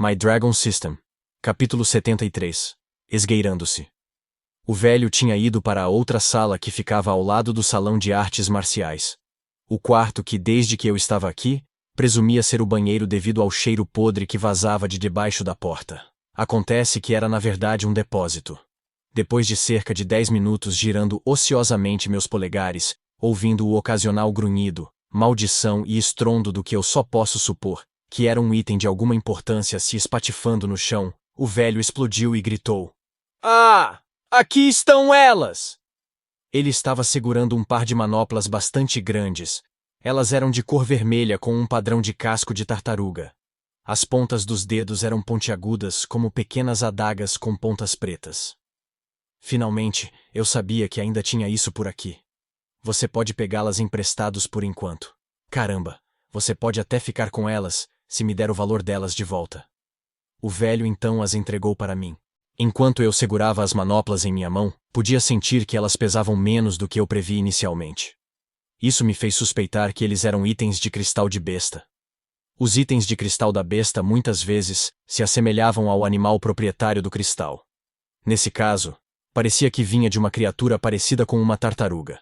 My Dragon System. Capítulo 73. Esgueirando-se. O velho tinha ido para a outra sala que ficava ao lado do salão de artes marciais. O quarto que, desde que eu estava aqui, presumia ser o banheiro devido ao cheiro podre que vazava de debaixo da porta. Acontece que era na verdade um depósito. Depois de cerca de 10 minutos girando ociosamente meus polegares, ouvindo o ocasional grunhido, maldição e estrondo do que eu só posso supor que era um item de alguma importância se espatifando no chão, o velho explodiu e gritou: "Ah! Aqui estão elas!" Ele estava segurando um par de manoplas bastante grandes. Elas eram de cor vermelha com um padrão de casco de tartaruga. As pontas dos dedos eram pontiagudas como pequenas adagas com pontas pretas. Finalmente, eu sabia que ainda tinha isso por aqui. Você pode pegá-las emprestados por enquanto. Caramba, você pode até ficar com elas, se me der o valor delas de volta. O velho então as entregou para mim. Enquanto eu segurava as manoplas em minha mão, podia sentir que elas pesavam menos do que eu previ inicialmente. Isso me fez suspeitar que eles eram itens de cristal de besta. Os itens de cristal da besta muitas vezes se assemelhavam ao animal proprietário do cristal. Nesse caso, parecia que vinha de uma criatura parecida com uma tartaruga.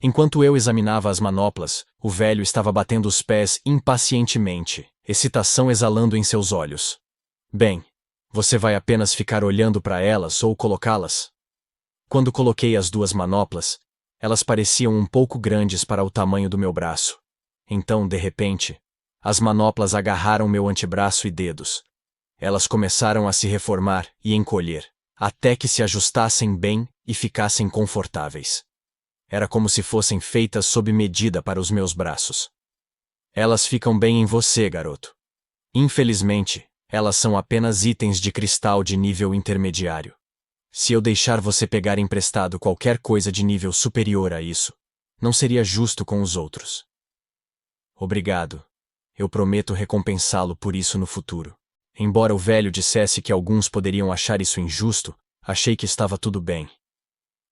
Enquanto eu examinava as manoplas, o velho estava batendo os pés impacientemente, excitação exalando em seus olhos. Bem, você vai apenas ficar olhando para elas ou colocá-las? Quando coloquei as duas manoplas, elas pareciam um pouco grandes para o tamanho do meu braço. Então, de repente, as manoplas agarraram meu antebraço e dedos. Elas começaram a se reformar e encolher, até que se ajustassem bem e ficassem confortáveis. Era como se fossem feitas sob medida para os meus braços. Elas ficam bem em você, garoto. Infelizmente, elas são apenas itens de cristal de nível intermediário. Se eu deixar você pegar emprestado qualquer coisa de nível superior a isso, não seria justo com os outros. Obrigado. Eu prometo recompensá-lo por isso no futuro. Embora o velho dissesse que alguns poderiam achar isso injusto, achei que estava tudo bem.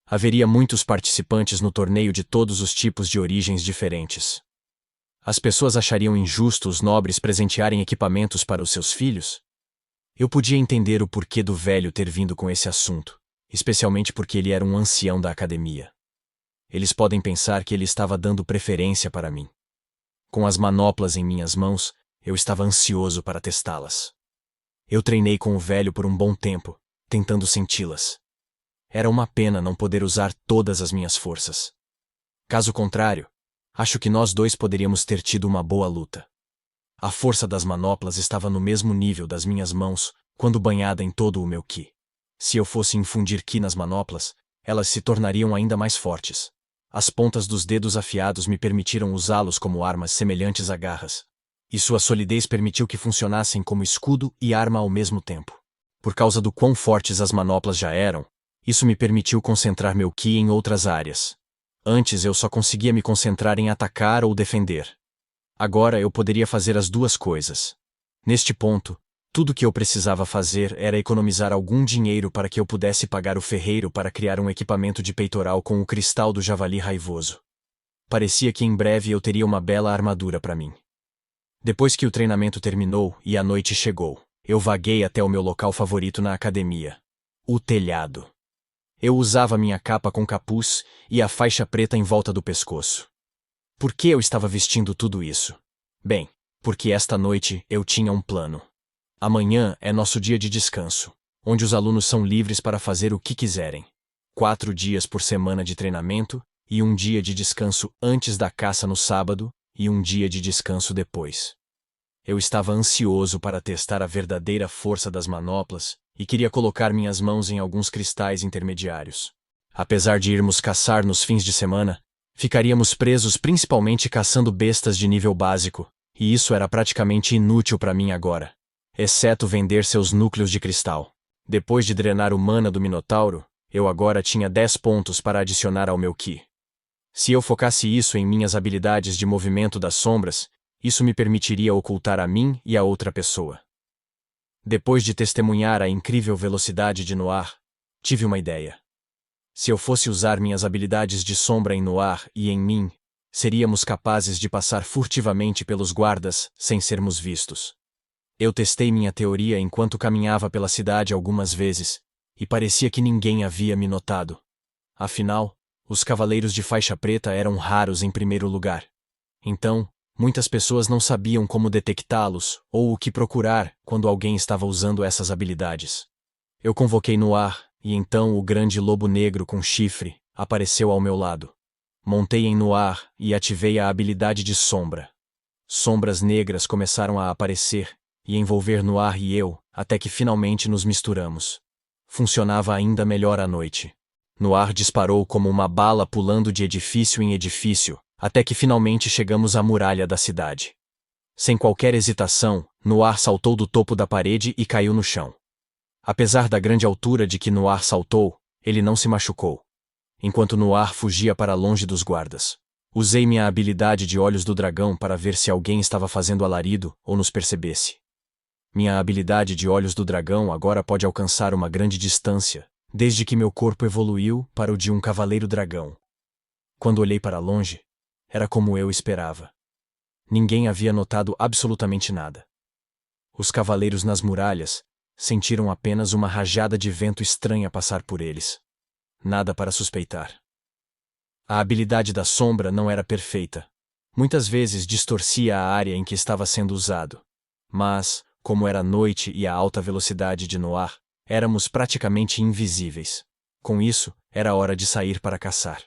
Haveria muitos participantes no torneio de todos os tipos de origens diferentes. As pessoas achariam injusto os nobres presentearem equipamentos para os seus filhos? Eu podia entender o porquê do velho ter vindo com esse assunto, especialmente porque ele era um ancião da academia. Eles podem pensar que ele estava dando preferência para mim. Com as manoplas em minhas mãos, eu estava ansioso para testá-las. Eu treinei com o velho por um bom tempo, tentando senti-las. Era uma pena não poder usar todas as minhas forças. Caso contrário, acho que nós dois poderíamos ter tido uma boa luta. A força das manoplas estava no mesmo nível das minhas mãos, quando banhada em todo o meu ki. Se eu fosse infundir ki nas manoplas, elas se tornariam ainda mais fortes. As pontas dos dedos afiados me permitiram usá-los como armas semelhantes a garras. E sua solidez permitiu que funcionassem como escudo e arma ao mesmo tempo. Por causa do quão fortes as manoplas já eram, isso me permitiu concentrar meu ki em outras áreas. Antes eu só conseguia me concentrar em atacar ou defender. Agora eu poderia fazer as duas coisas. Neste ponto, tudo que eu precisava fazer era economizar algum dinheiro para que eu pudesse pagar o ferreiro para criar um equipamento de peitoral com o cristal do javali raivoso. Parecia que em breve eu teria uma bela armadura para mim. Depois que o treinamento terminou e a noite chegou, eu vaguei até o meu local favorito na academia: o telhado. Eu usava minha capa com capuz e a faixa preta em volta do pescoço. Por que eu estava vestindo tudo isso? Bem, porque esta noite eu tinha um plano. Amanhã é nosso dia de descanso, onde os alunos são livres para fazer o que quiserem. 4 dias por semana de treinamento, e um dia de descanso antes da caça no sábado, e um dia de descanso depois. Eu estava ansioso para testar a verdadeira força das manoplas, e queria colocar minhas mãos em alguns cristais intermediários. Apesar de irmos caçar nos fins de semana, ficaríamos presos principalmente caçando bestas de nível básico, e isso era praticamente inútil para mim agora, exceto vender seus núcleos de cristal. Depois de drenar o mana do Minotauro, eu agora tinha 10 pontos para adicionar ao meu ki. Se eu focasse isso em minhas habilidades de movimento das sombras, isso me permitiria ocultar a mim e a outra pessoa. Depois de testemunhar a incrível velocidade de Noir, tive uma ideia. Se eu fosse usar minhas habilidades de sombra em Noir e em mim, seríamos capazes de passar furtivamente pelos guardas sem sermos vistos. Eu testei minha teoria enquanto caminhava pela cidade algumas vezes, e parecia que ninguém havia me notado. Afinal, os cavaleiros de faixa preta eram raros em primeiro lugar. Então, muitas pessoas não sabiam como detectá-los ou o que procurar quando alguém estava usando essas habilidades. Eu convoquei Noir, e então o grande lobo negro com chifre apareceu ao meu lado. Montei em Noir e ativei a habilidade de sombra. Sombras negras começaram a aparecer e envolver Noir e eu, até que finalmente nos misturamos. Funcionava ainda melhor à noite. Noir disparou como uma bala pulando de edifício em edifício, até que finalmente chegamos à muralha da cidade. Sem qualquer hesitação, Noir saltou do topo da parede e caiu no chão. Apesar da grande altura de que Noir saltou, ele não se machucou. Enquanto Noir fugia para longe dos guardas, usei minha habilidade de Olhos do Dragão para ver se alguém estava fazendo alarido ou nos percebesse. Minha habilidade de Olhos do Dragão agora pode alcançar uma grande distância, desde que meu corpo evoluiu para o de um cavaleiro dragão. Quando olhei para longe, era como eu esperava. Ninguém havia notado absolutamente nada. Os cavaleiros nas muralhas sentiram apenas uma rajada de vento estranha passar por eles. Nada para suspeitar. A habilidade da sombra não era perfeita. Muitas vezes distorcia a área em que estava sendo usado. Mas, como era noite e a alta velocidade de Noir, éramos praticamente invisíveis. Com isso, era hora de sair para caçar.